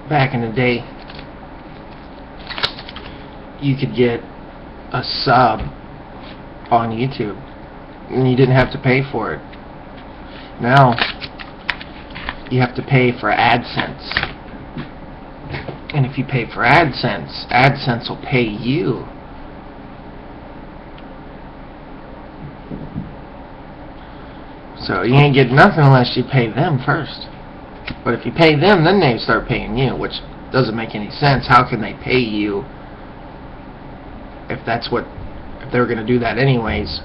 back in the day, you could get a sub on YouTube and you didn't have to pay for it. Now you have to pay for AdSense, and if you pay for AdSense will pay you. So you ain't getting nothing unless you pay them first. But if you pay them, then they start paying you, which doesn't make any sense. How can they pay you if they're going to do that anyways?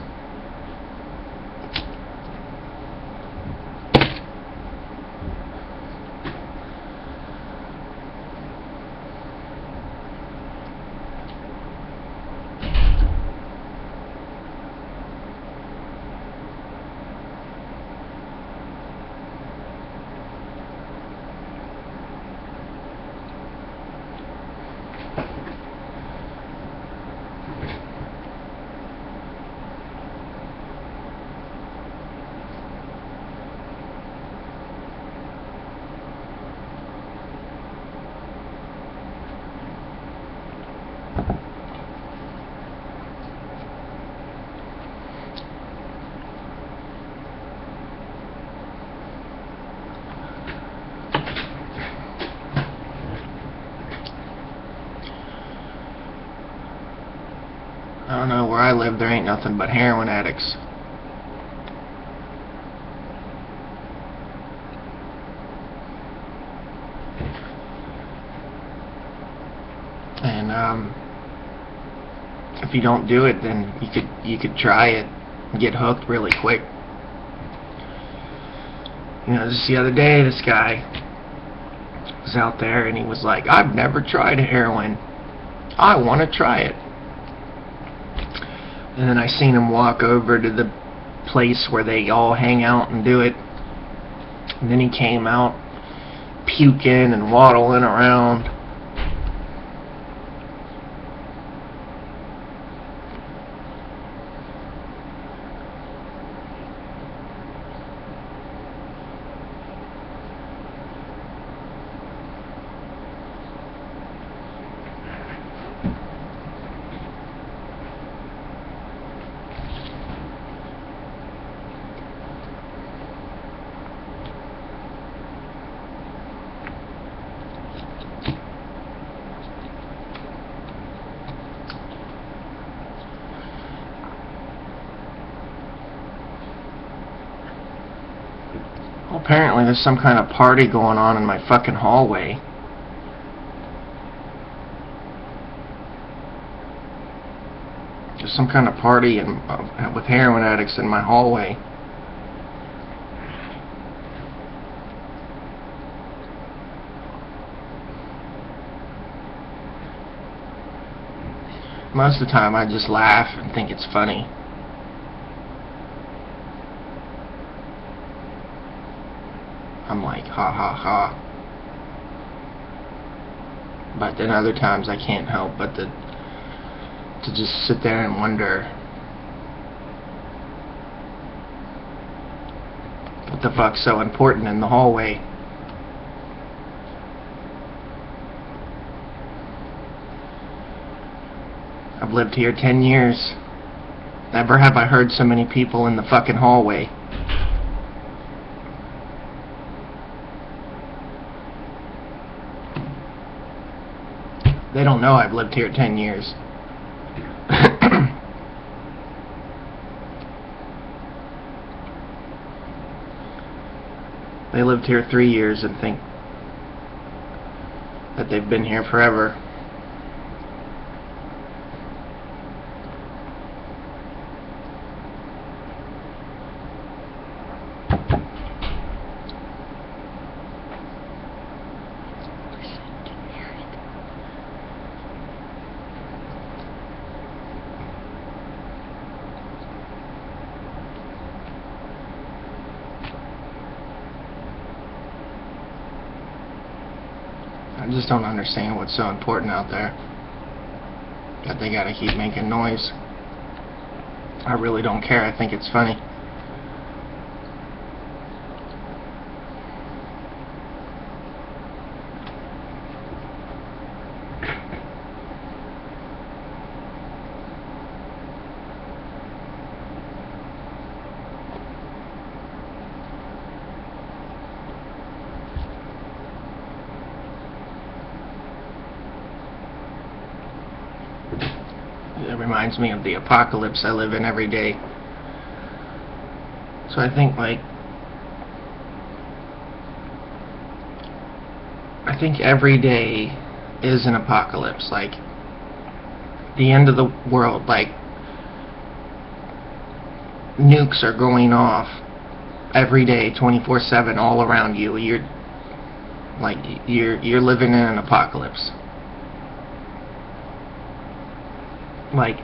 I don't know, where I live there ain't nothing but heroin addicts. And if you don't do it, then you could try it and get hooked really quick. You know, just the other day this guy was out there and he was like, "I've never tried heroin. I want to try it." And then I seen him walk over to the place where they all hang out and do it. And then he came out puking and waddling around. Apparently there's some kind of party going on in my fucking hallway. There's some kind of party with heroin addicts in my hallway. Most of the time I just laugh and think it's funny. I'm like, ha ha ha. But then other times I can't help but to just sit there and wonder, what the fuck's so important in the hallway? I've lived here 10 years. Never have I heard so many people in the fucking hallway. They don't know I've lived here 10 years. They lived here 3 years and think that they've been here forever. I just don't understand what's so important out there that they gotta keep making noise. I really don't care. I think it's funny. reminds me of the apocalypse I live in every day. So I think, like, I think every day is an apocalypse. Like, the end of the world. Like, nukes are going off every day, 24/7, all around you. You're living in an apocalypse. Like,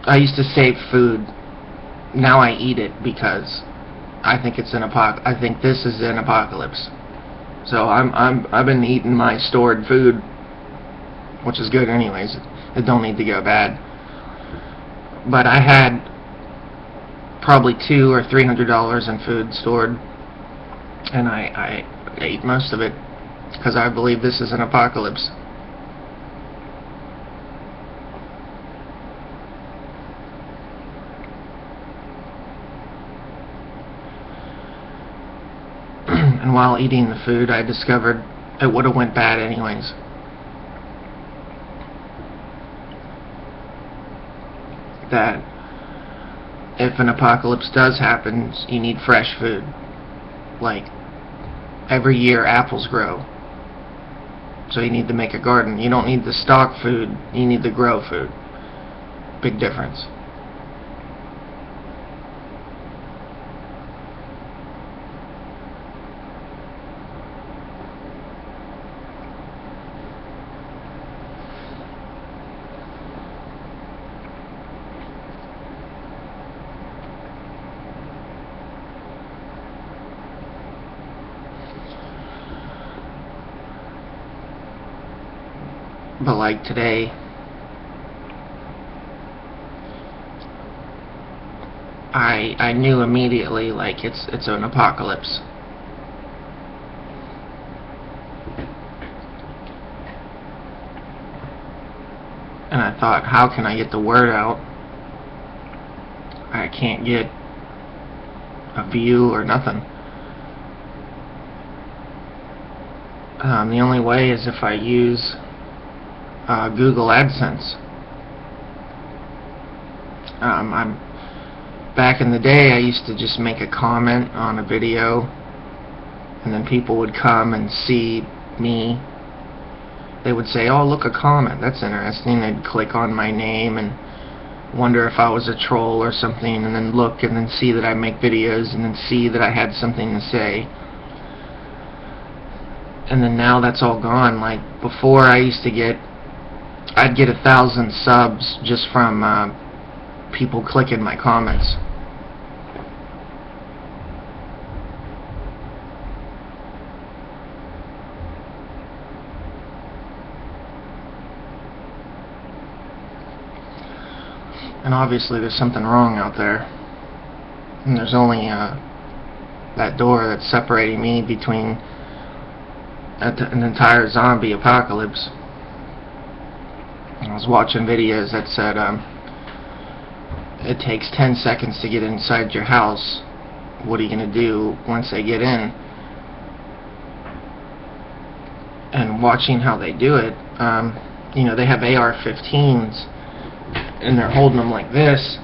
I used to save food. Now I eat it because I think it's I think this is an apocalypse. So I've been eating my stored food, which is good anyways. It don't need to go bad. But I had probably $200 or $300 in food stored, and I ate most of it because I believe this is an apocalypse. And while eating the food, I discovered it would have went bad anyways. That if an apocalypse does happen, you need fresh food. Like, every year apples grow, so you need to make a garden. You don't need to stock food, you need to grow food. Big difference. But like today, I knew immediately, like, it's an apocalypse. And I thought, how can I get the word out? I can't get a view or nothing. The only way is if I use Google AdSense. Back in the day, I used to just make a comment on a video, and then people would come and see me. They would say, "Oh, look, a comment. That's interesting." They'd click on my name and wonder if I was a troll or something, and then look and then see that I make videos, and then see that I had something to say. And then now that's all gone. Like, before, I'd get 1,000 subs just from people clicking my comments. And obviously there's something wrong out there. And there's only that door that's separating me between an entire zombie apocalypse. I was watching videos that said it takes 10 seconds to get inside your house. What are you going to do once they get in? And watching how they do it, you know, they have AR-15s, and they're holding them like this.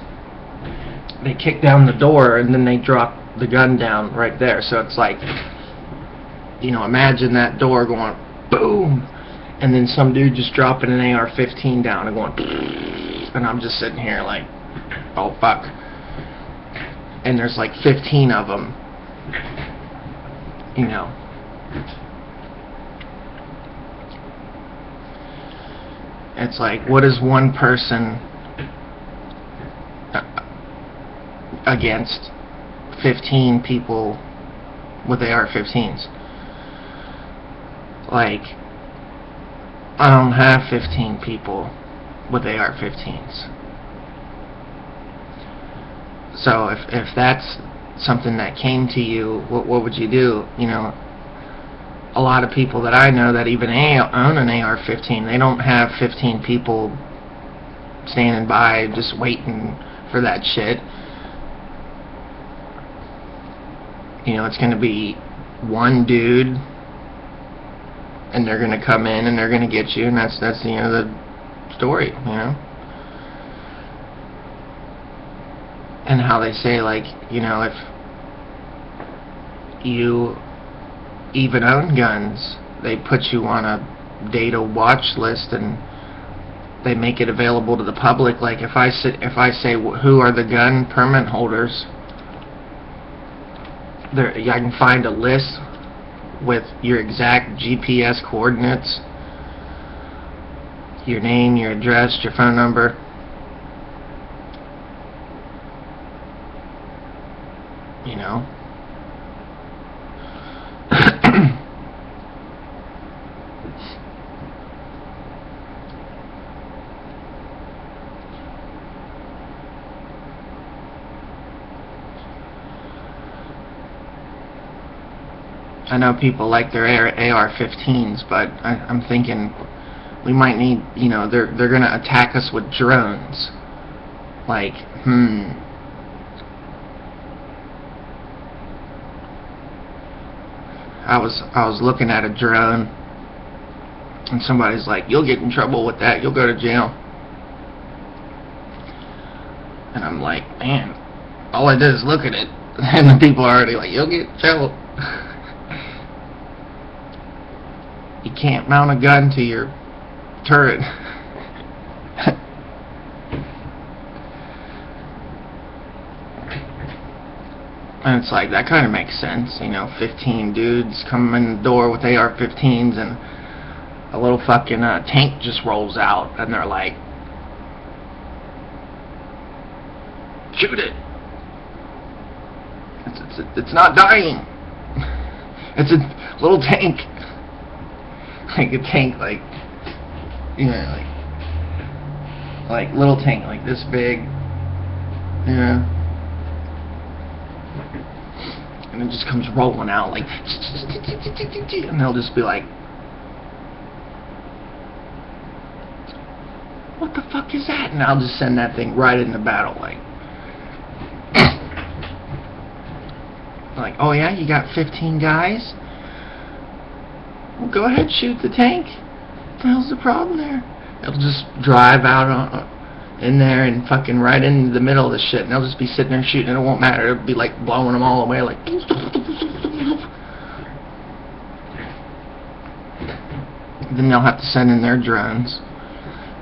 They kick down the door, and then they drop the gun down right there. So it's like, you know, imagine that door going boom, and then some dude just dropping an AR-15 down and going, and I'm just sitting here like, oh fuck. And there's like 15 of them, you know. It's like, what is one person against 15 people with AR-15s? Like, I don't have 15 people with AR-15s. So if that's something that came to you, what would you do? You know, a lot of people that I know that even own an AR-15, they don't have 15 people standing by just waiting for that shit. You know, it's going to be one dude, and they're going to come in and they're going to get you, and that's the end of the story, you know. and how they say, like, you know, if you even own guns, they put you on a data watch list and they make it available to the public. Like, if I say who are the gun permit holders, there I can find a list with your exact GPS coordinates, your name, your address, your phone number. You know. I know people like their AR-15s, but I'm thinking we might need, you know, they're gonna attack us with drones. Like, I was looking at a drone, and somebody's like, "You'll get in trouble with that. You'll go to jail." And I'm like, man, all I did is look at it, and the people are already like, "You'll get in trouble." You can't mount a gun to your turret. And it's like, that kind of makes sense, you know, 15 dudes come in the door with AR-15s and a little fucking tank just rolls out, and they're like, shoot it. It's not dying. It's a little tank. Like a tank, like, you know, like little tank, like this big, you know, and it just comes rolling out, like, and they'll just be like, what the fuck is that? And I'll just send that thing right into battle, like, oh yeah, you got 15 guys? Well, go ahead, shoot the tank. What the hell's the problem there? It'll just drive out in there and fucking right into the middle of the shit, and they'll just be sitting there shooting, and it won't matter. It'll be like blowing them all away, like. Then they'll have to send in their drones.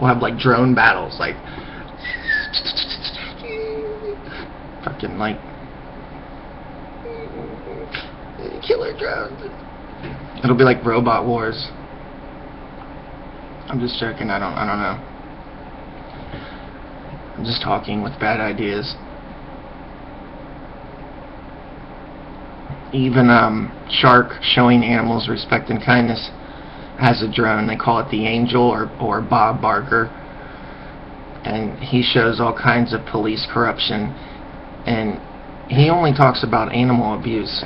We'll have like drone battles, like fucking like killer drones. It'll be like Robot Wars. I'm just joking. I don't know. I'm just talking with bad ideas. Even Shark, showing animals respect and kindness, has a drone. They call it the Angel or Bob Barker, and he shows all kinds of police corruption, and he only talks about animal abuse.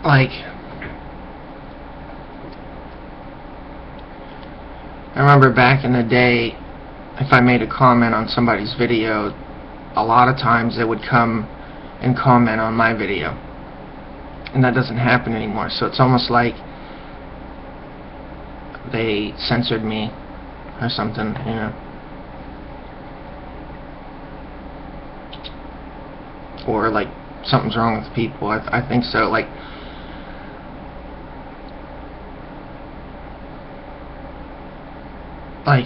Like, I remember back in the day, if I made a comment on somebody's video, a lot of times they would come and comment on my video, and that doesn't happen anymore. So it's almost like they censored me or something, you know, or like something's wrong with people. I think so. Like,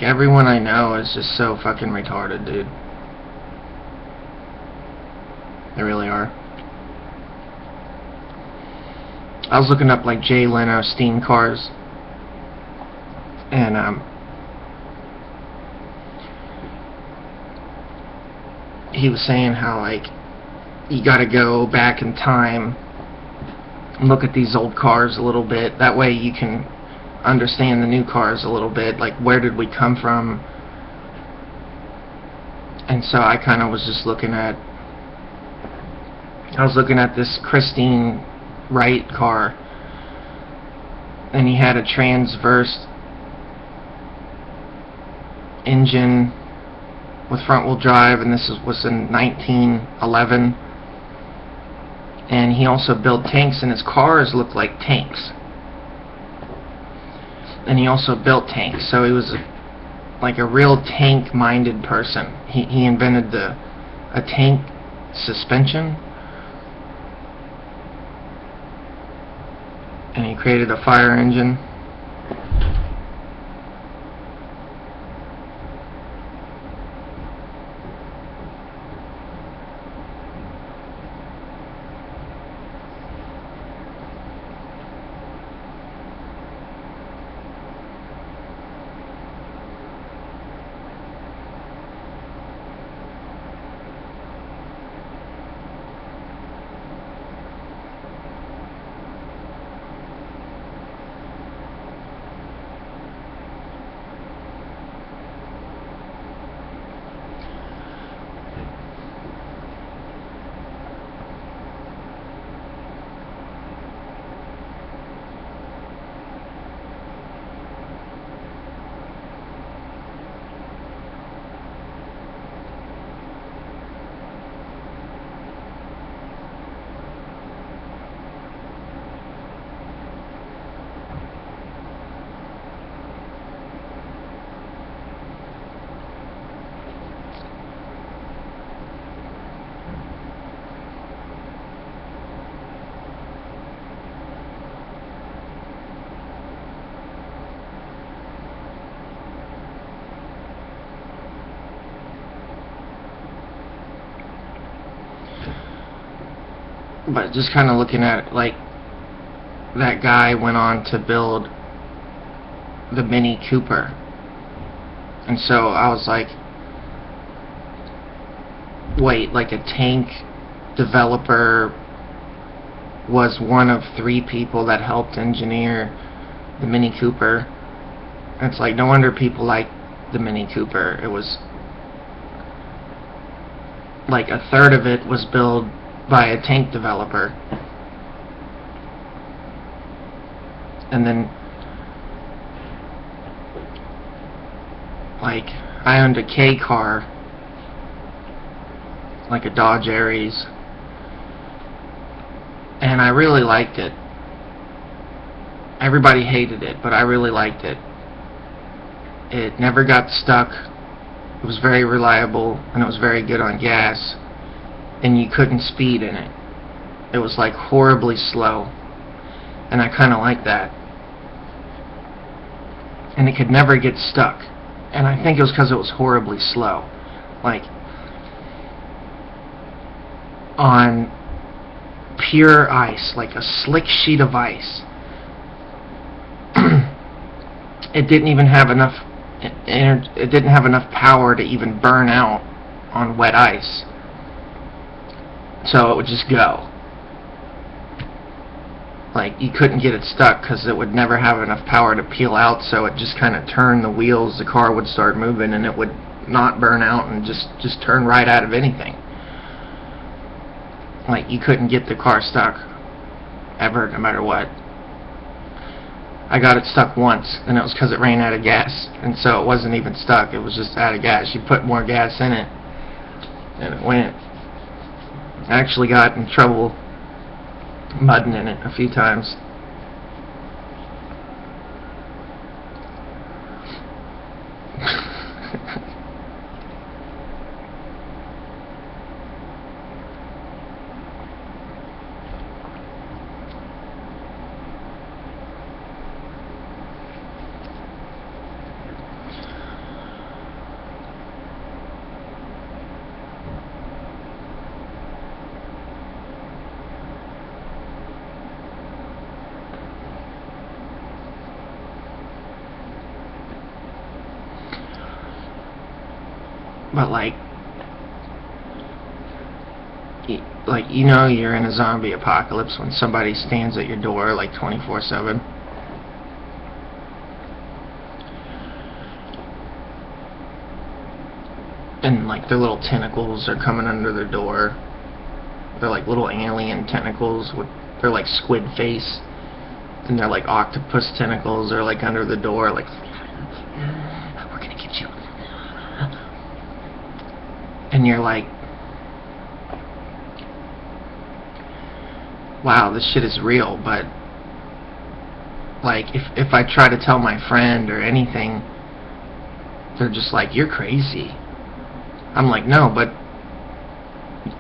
everyone I know is just so fucking retarded, dude. They really are. I was looking up, like, Jay Leno steam cars. And, he was saying how, like, you gotta go back in time and look at these old cars a little bit. That way you can understand the new cars a little bit, like, where did we come from? And so I kind of was just looking at this Christine Wright car, and he had a transverse engine with front-wheel drive, and this was in 1911. And he also built tanks, and his cars looked like tanks. And he also built tanks, so he was like a real tank-minded person. He invented a tank suspension, and he created a fire engine. But just kind of looking at it, like, that guy went on to build the Mini Cooper. And so I was like, wait, like a tank developer was one of 3 people that helped engineer the Mini Cooper. And it's like, no wonder people like the Mini Cooper. It was like a third of it was built by a tank developer, and then like I owned a K car, like a Dodge Aries, and I really liked it. Everybody hated it, but I really liked it. It never got stuck. It was very reliable, and it was very good on gas. And you couldn't speed in it. It was like horribly slow, and I kind of like that. And it could never get stuck, and I think it was because it was horribly slow. Like on pure ice, like a slick sheet of ice. It didn't even have enough. It didn't have enough power to even burn out on wet ice. So it would just go. Like, you couldn't get it stuck because it would never have enough power to peel out, so it just kind of turned the wheels, the car would start moving, and it would not burn out and just turn right out of anything. Like, you couldn't get the car stuck ever, no matter what. I got it stuck once, and it was because it ran out of gas, and so it wasn't even stuck, it was just out of gas. You put more gas in it, and it went. I actually got in trouble mudding in it a few times. But like you know you're in a zombie apocalypse when somebody stands at your door like 24/7. And like their little tentacles are coming under their door. They're like little alien tentacles with they're like squid face. and they're like octopus tentacles or like under the door, like, we're gonna get you. And you're like, wow, this shit is real. But like, if I try to tell my friend or anything, they're just like, you're crazy. I'm like, no, but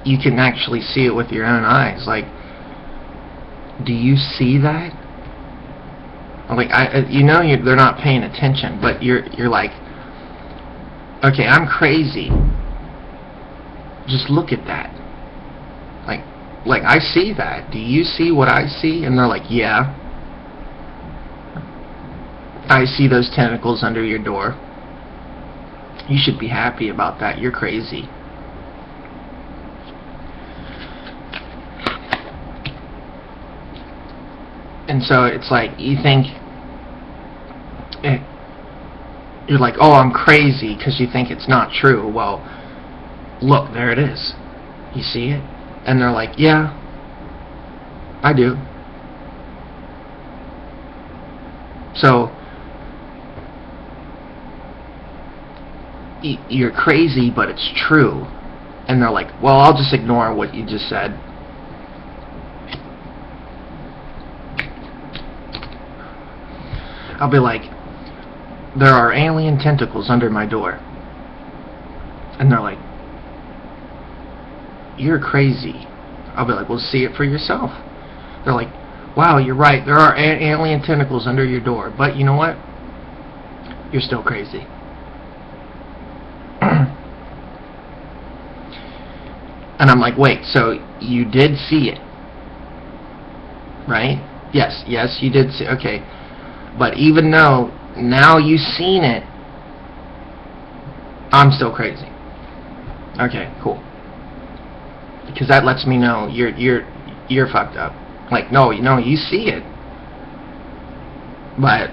you can actually see it with your own eyes. Like, do you see that? I'm like, they're not paying attention, but you're like, okay, I'm crazy. Just look at that. Like I see that. Do you see what I see? And they're like, yeah. I see those tentacles under your door. You should be happy about that. You're crazy. And so it's like, you think, you're like, oh, I'm crazy because you think it's not true. Well, look, there it is. You see it? And they're like, yeah, I do. So, you're crazy, but it's true. And they're like, well, I'll just ignore what you just said. I'll be like, there are alien tentacles under my door. And they're like, you're crazy. I'll be like, well, see it for yourself. They're like, wow, you're right, there are alien tentacles under your door, but you know what? You're still crazy. And I'm like, wait, so you did see it, right? Yes, you did see, okay. But even though now you've seen it, I'm still crazy. Okay, cool. Because that lets me know you're fucked up. Like, no, you see it, but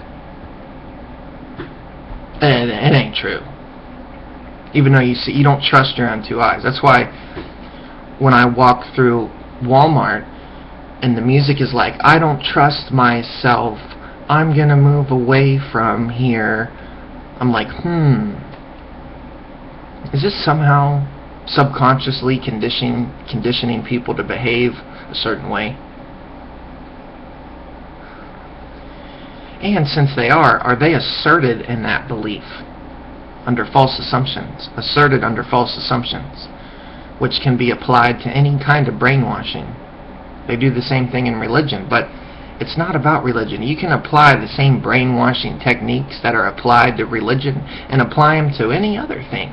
it ain't true. Even though you don't trust your own two eyes. That's why when I walk through Walmart and the music is like, I don't trust myself, I'm gonna move away from here, I'm like, is this somehow subconsciously conditioning people to behave a certain way? And since they are they asserted in that belief under false assumptions, which can be applied to any kind of brainwashing. They do the same thing in religion, but it's not about religion. You can apply the same brainwashing techniques that are applied to religion and apply them to any other thing.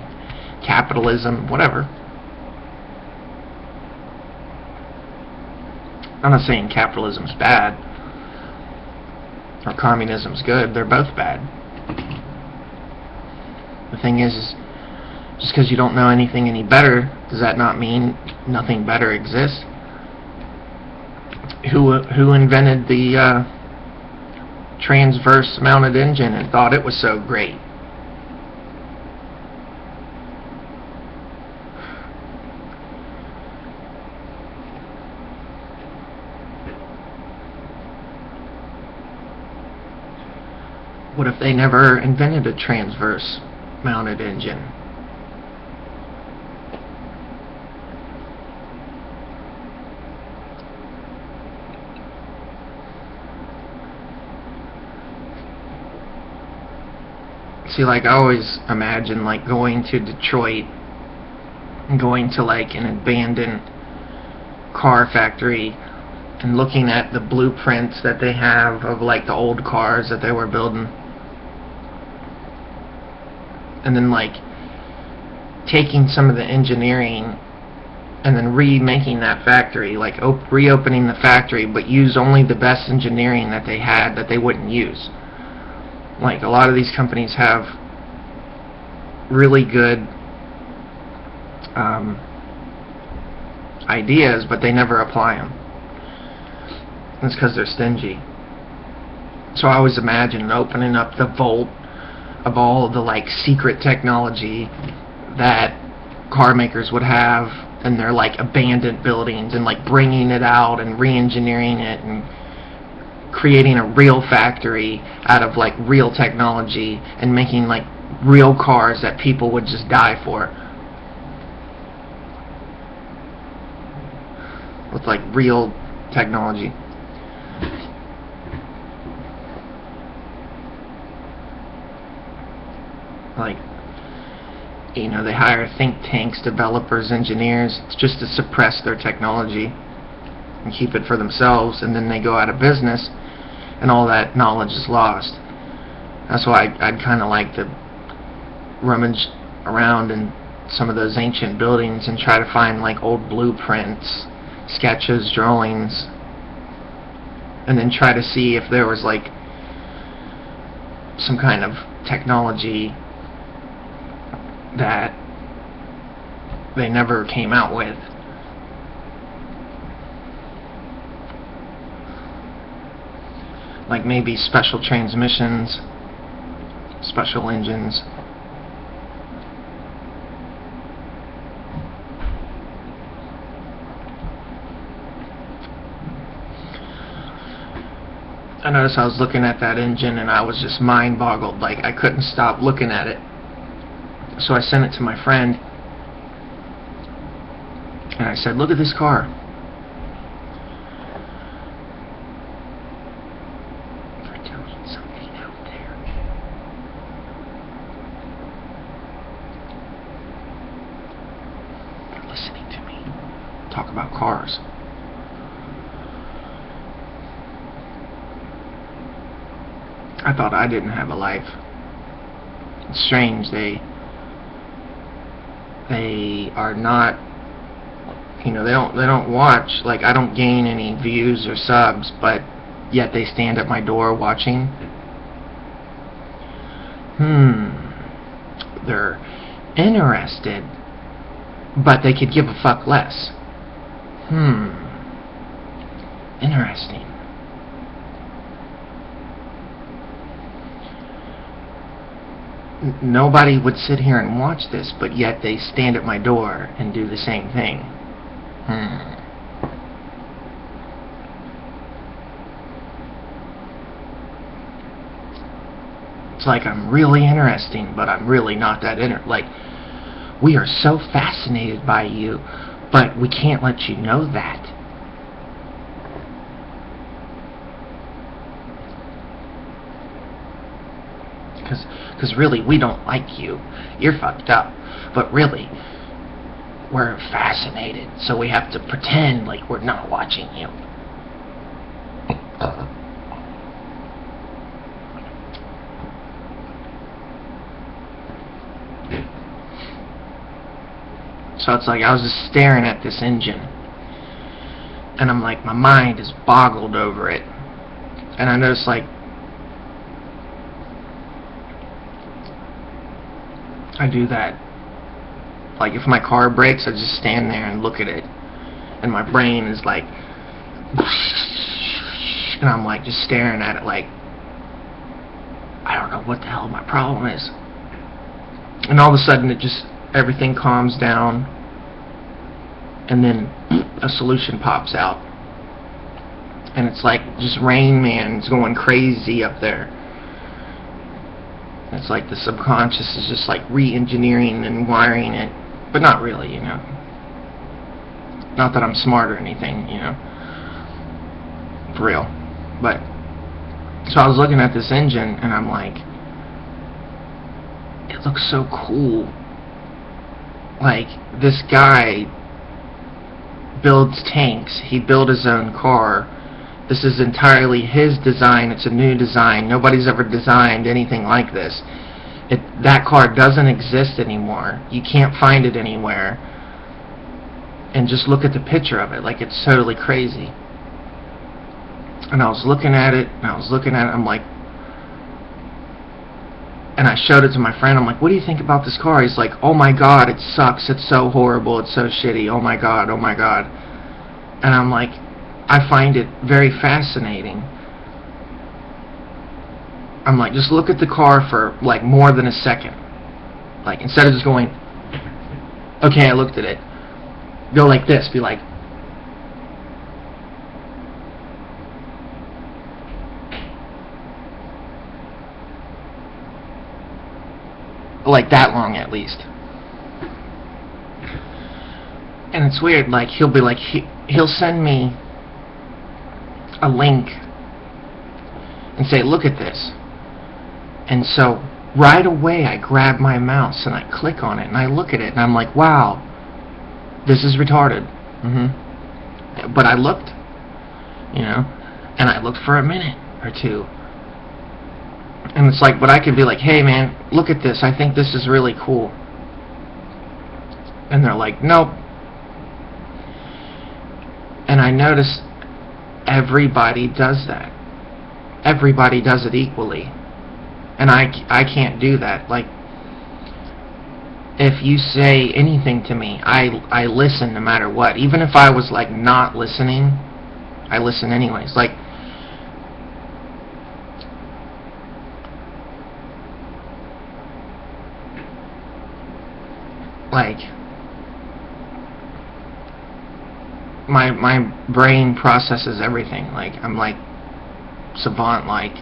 Capitalism, whatever. I'm not saying capitalism's bad or communism's good. They're both bad. The thing is just because you don't know anything any better, does that not mean nothing better exists? Who invented the transverse mounted engine and thought it was so great? What if they never invented a transverse mounted engine? See, like, I always imagine, like, going to Detroit and going to, like, an abandoned car factory and looking at the blueprints that they have of, like, the old cars that they were building. And then, like, taking some of the engineering and then remaking that factory, like, reopening the factory, but use only the best engineering that they had that they wouldn't use. Like, a lot of these companies have really good ideas, but they never apply them. That's because they're stingy. So I always imagine opening up the vault of all of the, like, secret technology that car makers would have in their, like, abandoned buildings and, like, bringing it out and re-engineering it and creating a real factory out of like real technology and making like real cars that people would just die for, with like real technology. Like, you know, they hire think tanks, developers, engineers, just to suppress their technology and keep it for themselves, and then they go out of business and all that knowledge is lost. That's why I'd kind of like to rummage around in some of those ancient buildings and try to find like old blueprints, sketches, drawings, and then try to see if there was like some kind of technology that they never came out with. Like maybe special transmissions, special engines. I noticed I was looking at that engine and I was just mind boggled. Like, I couldn't stop looking at it. So I sent it to my friend and I said, look at this car. They're doing something out there. They're listening to me talk about cars. I thought I didn't have a life. It's strange, they are not, you know, they don't watch. Like, I don't gain any views or subs, but yet they stand at my door watching. They're interested, but they could give a fuck less. Interesting. Nobody would sit here and watch this, but yet they stand at my door and do the same thing. It's like I'm really interesting, but I'm really not that like, we are so fascinated by you, but we can't let you know that. Because really, we don't like you. You're fucked up. But really, we're fascinated, so we have to pretend like we're not watching you. So it's like I was just staring at this engine, and I'm like, my mind is boggled over it. And I noticed, like, I do that. Like, if my car breaks, I just stand there and look at it, and my brain is like, and I'm like just staring at it like, I don't know what the hell my problem is. And all of a sudden it just, everything calms down, and then a solution pops out, and it's like just Rain Man's going crazy up there. It's like the subconscious is just like re-engineering and wiring it, but not really, you know. Not that I'm smart or anything, you know, for real. But so I was looking at this engine and I'm like, it looks so cool. Like, this guy builds tanks. He built his own car. This is entirely his design. It's a new design. Nobody's ever designed anything like this. That car doesn't exist anymore. You can't find it anywhere. And just look at the picture of it. Like, it's totally crazy. And I was looking at it, and I was looking at it, I'm like, and I showed it to my friend. I'm like, what do you think about this car? He's like, oh my god, it sucks. It's so horrible. It's so shitty. Oh my god, oh my god. And I'm like, I find it very fascinating. I'm like, just look at the car for like more than a second. Like, instead of just going, okay, I looked at it, go like this, be like, like that long at least. And it's weird, like he'll be like, he'll send me a link and say, look at this. And so right away I grab my mouse and I click on it and I look at it and I'm like, wow, this is retarded. But I looked, you know, and I looked for a minute or two. And it's like, but I could be like, hey man, look at this, I think this is really cool. And they're like, nope. And I notice everybody does that. Everybody does it equally. And I can't do that. Like, if you say anything to me, I listen no matter what. Even if I was like not listening, I listen anyways. Like, my brain processes everything. Like, I'm like savant like,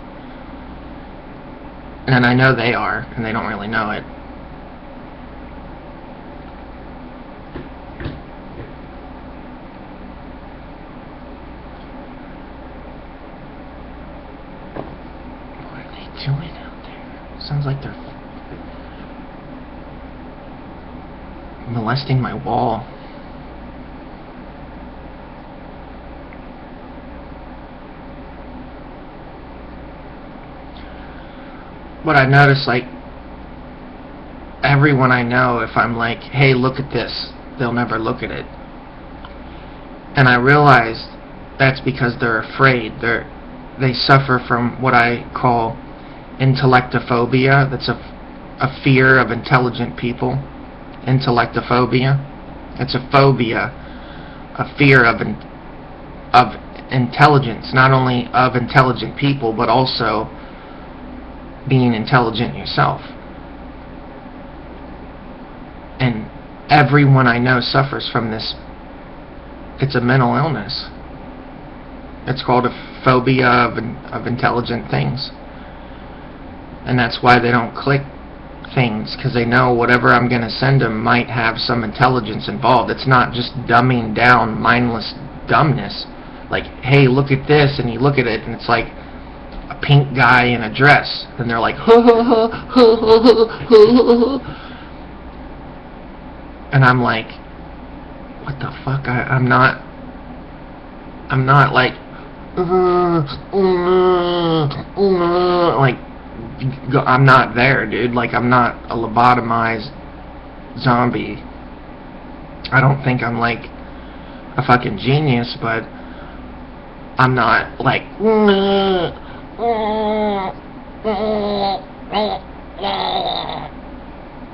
and I know they are, and they don't really know it. What are they doing out there? Sounds like they're molesting my wall. But I notice, like, everyone I know, if I'm like, hey, look at this, they'll never look at it. And I realized that's because they're afraid. They suffer from what I call intellectophobia. That's a fear of intelligent people. Intellectophobia. It's a phobia, a fear of intelligence, not only of intelligent people, but also being intelligent yourself. And everyone I know suffers from this. It's a mental illness. It's called a phobia of intelligent things. And that's why they don't click things, because they know whatever I'm going to send them might have some intelligence involved. It's not just dumbing down mindless dumbness. Like, hey, look at this, and you look at it and it's like a pink guy in a dress, and they're like, and I'm like, what the fuck? I'm not like, like, I'm not there, dude. Like, I'm not a lobotomized zombie. I don't think I'm like a fucking genius, but I'm not like,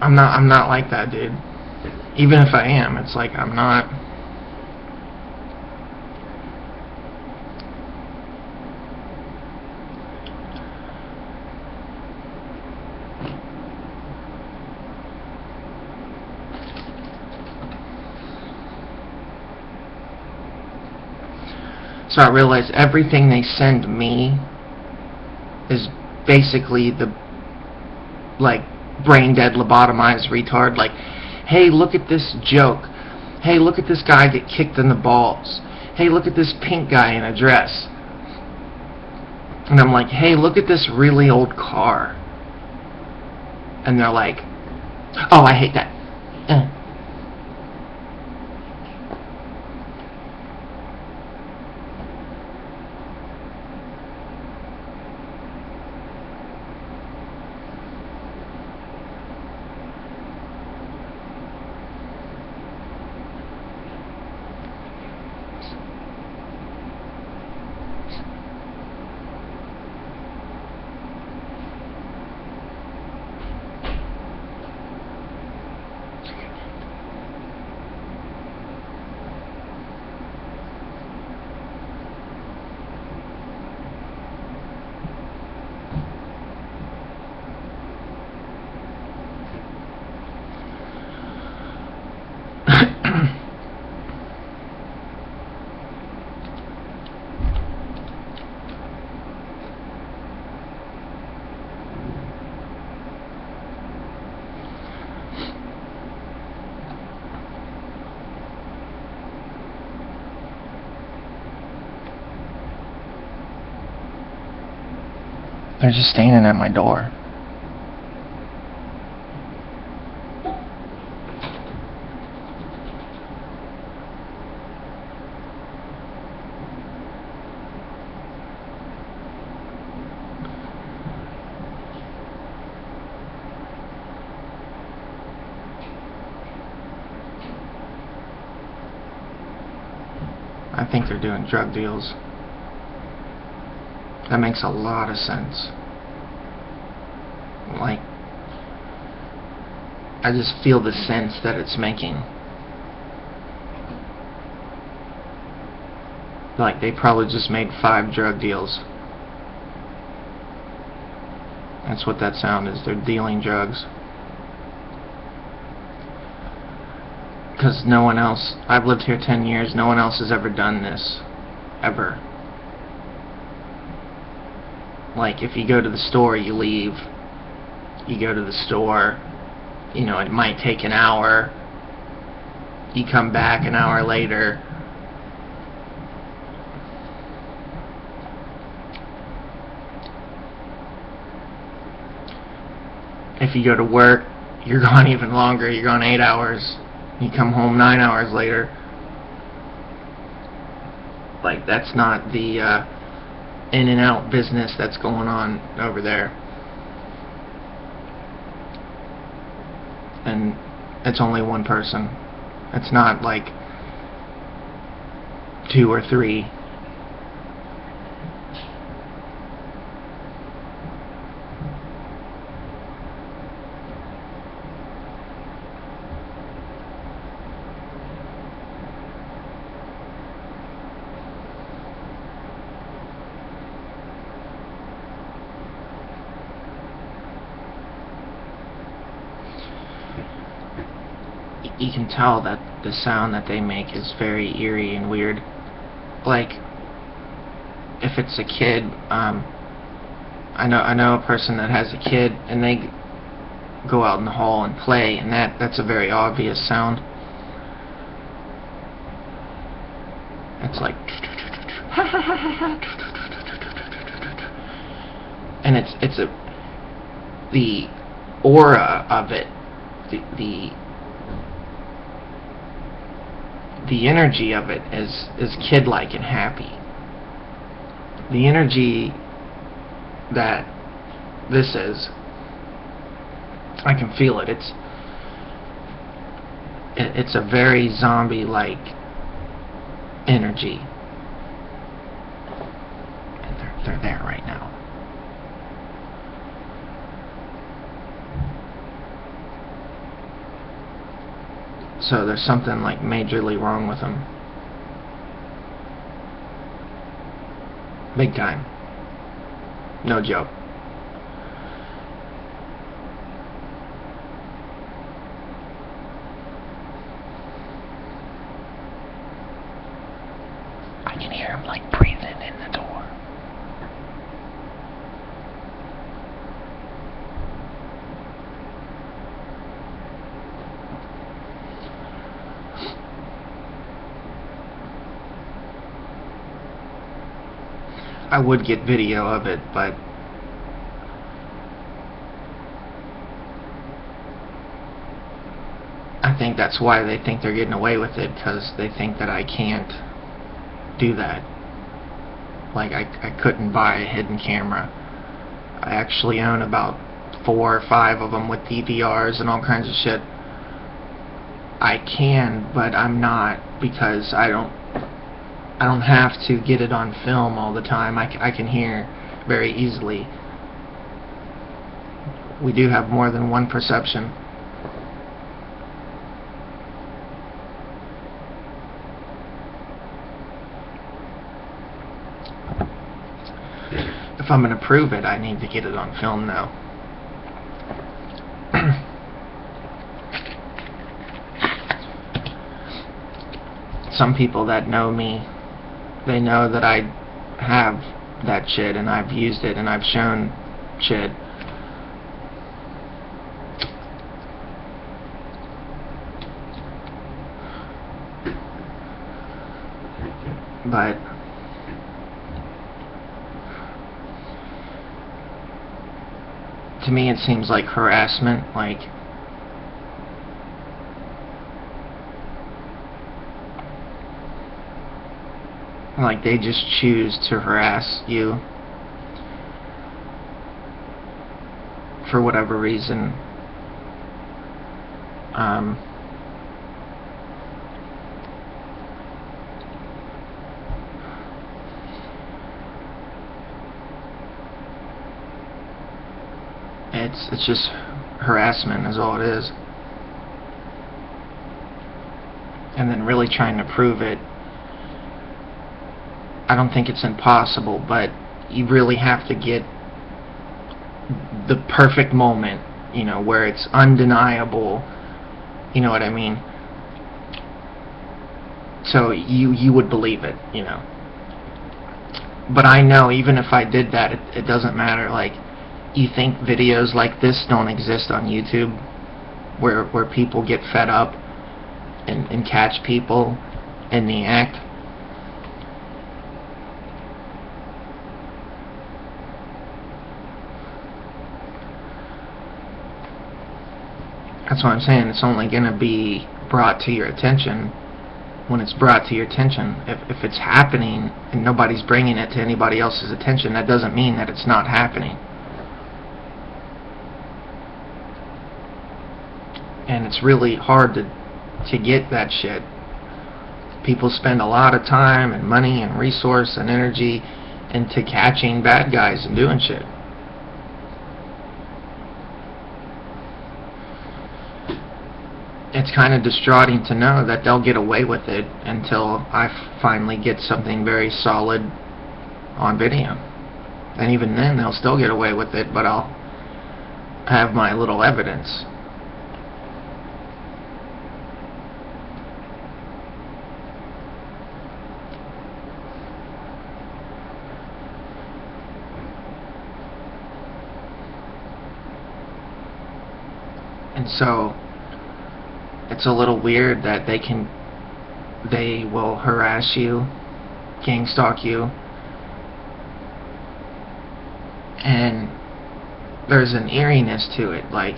I'm not like that, dude. Even if I am, it's like I'm not. So I realized everything they send me is basically the, like, brain dead lobotomized retard. Like, hey, look at this joke. Hey, look at this guy get kicked in the balls. Hey, look at this pink guy in a dress. And I'm like, hey, look at this really old car. And they're like, oh, I hate that. They're just standing at my door. I think they're doing drug deals. That makes a lot of sense. Like, I just feel the sense that it's making. Like, they probably just made 5 drug deals. That's what that sound is. They're dealing drugs. Because no one else, I've lived here 10 years, no one else has ever done this. Ever. Like, if you go to the store, you leave. You go to the store, you know, it might take an hour. You come back an hour later. If you go to work, you're gone even longer. You're gone 8 hours. You come home 9 hours later. Like, that's not the in and out business that's going on over there. And it's only one person. It's not like 2 or 3. You can tell that the sound that they make is very eerie and weird. Like, if it's a kid, I know a person that has a kid, and they go out in the hall and play, and that's a very obvious sound. It's like, and it's the aura of it, the energy of it is kid-like and happy. The energy that this is, I can feel it. It's a very zombie-like energy, and they're there right now. So there's something like majorly wrong with them. Big time. No joke. I can hear him like breathing in the door. I would get video of it, but I think that's why they think they're getting away with it, because they think that I can't do that. Like, I couldn't buy a hidden camera. I actually own about 4 or 5 of them with DVRs and all kinds of shit. I can, but I'm not, because I don't have to get it on film all the time. I can hear very easily. We do have more than one perception. If I'm going to prove it, I need to get it on film now. Some people that know me, they know that I have that shit, and I've used it, and I've shown shit. But to me it seems like harassment, like they just choose to harass you for whatever reason. It's just harassment is all it is. And then really trying to prove it, I don't think it's impossible, but you really have to get the perfect moment, where it's undeniable, you know what I mean? So you would believe it, But I know even if I did that, it doesn't matter. Like, you think videos like this don't exist on YouTube, where people get fed up and catch people in the act? That's what I'm saying. It's only going to be brought to your attention when it's brought to your attention. If it's happening and nobody's bringing it to anybody else's attention, that doesn't mean that it's not happening. And it's really hard to get that shit. People spend a lot of time and money and resource and energy into catching bad guys and doing shit. It's kind of distraughting to know that they'll get away with it until I finally get something very solid on video. And even then, they'll still get away with it, but I'll have my little evidence. And so it's a little weird that they will harass you, gang stalk you, and there's an eeriness to it, like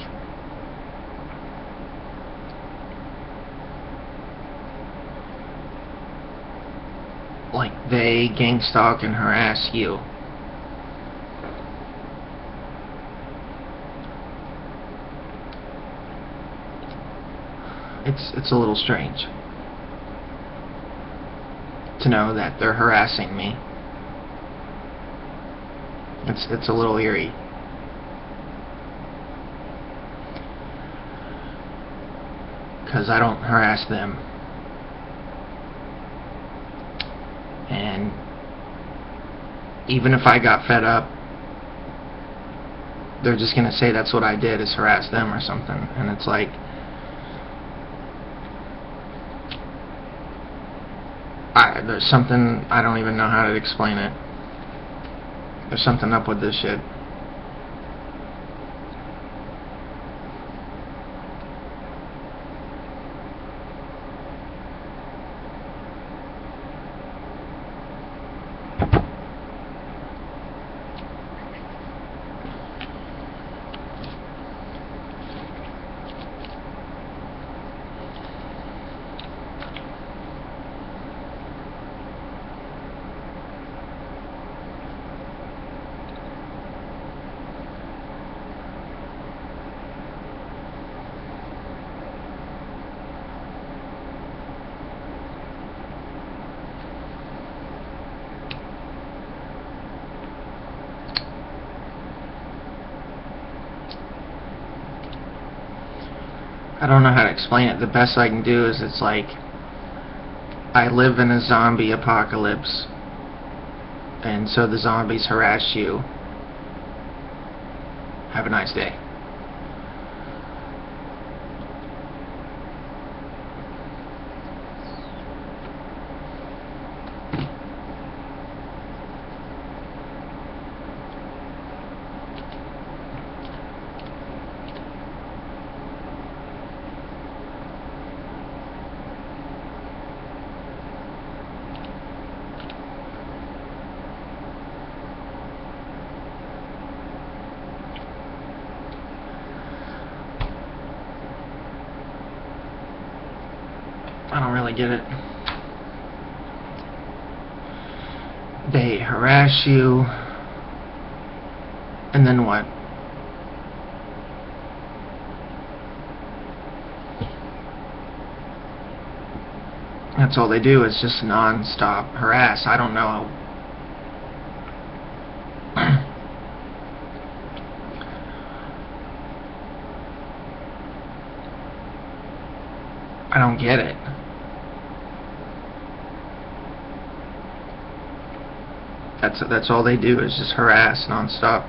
they gang stalk and harass you. It's a little strange to know that they're harassing me. It's a little eerie. Because I don't harass them. And even if I got fed up, they're just going to say that's what I did, is harass them or something. And it's like, there's something, I don't even know how to explain it. There's something up with this shit. I don't know how to explain it. The best I can do is, it's like I live in a zombie apocalypse, and so the zombies harass you. Have a nice day. I don't really get it. They harass you, and then what? That's all they do, is just non-stop harass. I don't know. I don't get it. That's all they do, is just harass non-stop.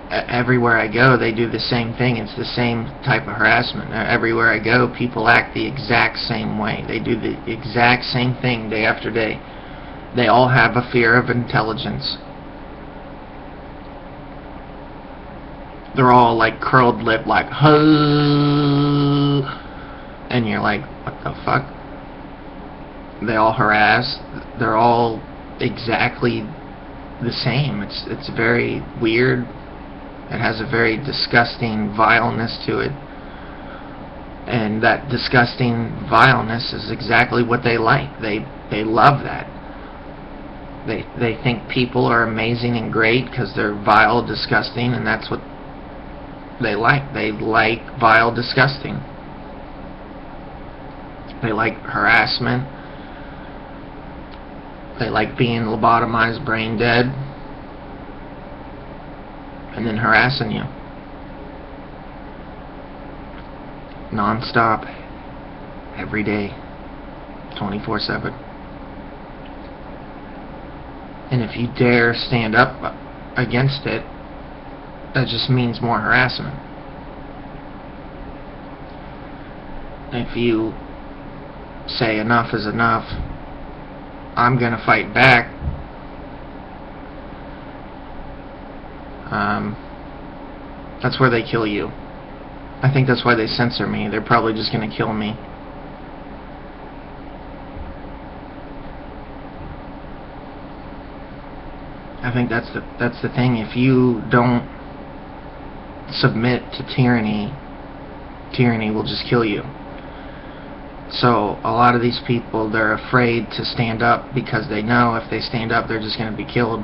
Everywhere I go, they do the same thing. It's the same type of harassment. Everywhere I go, people act the exact same way. They do the exact same thing day after day. They all have a fear of intelligence. They're all like curled lip, like, huh, and you're like, what the fuck? They all harass. They're all exactly the same. It's very weird. It has a very disgusting vileness to it. And that disgusting vileness is exactly what they like. They love that. They think people are amazing and great because they're vile, disgusting, and that's what they like. They like vile, disgusting. They like harassment. They like being lobotomized, brain dead, and then harassing you non-stop, every day, 24/7. And if you dare stand up against it, that just means more harassment. If you say enough is enough, I'm gonna fight back, that's where they kill you. I think that's why they censor me. They're probably just gonna kill me. I think that's the thing. If you don't submit to tyranny, tyranny will just kill you. So a lot of these people, they're afraid to stand up because they know if they stand up, they're just going to be killed.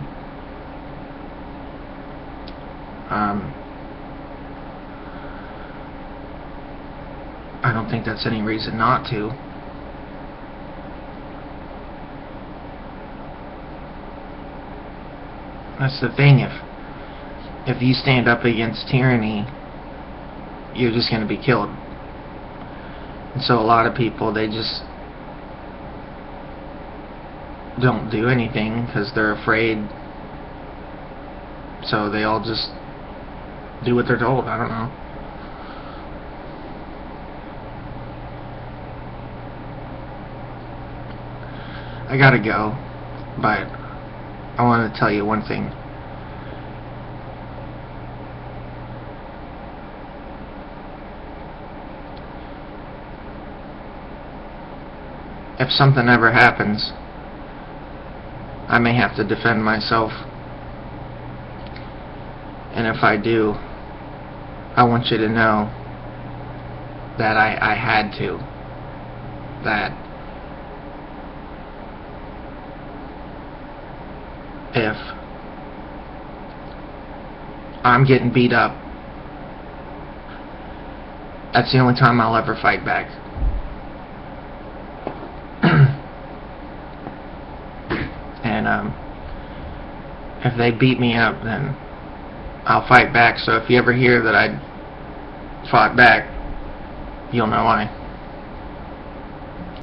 I don't think that's any reason not to. That's the thing. If you stand up against tyranny, you're just going to be killed. And so a lot of people, they just don't do anything because they're afraid. So they all just do what they're told. I don't know. I gotta go, but I want to tell you one thing. If something ever happens, I may have to defend myself. And if I do, I want you to know that I had to. That if I'm getting beat up, that's the only time I'll ever fight back. And if they beat me up, then I'll fight back. So if you ever hear that I fought back, you'll know why.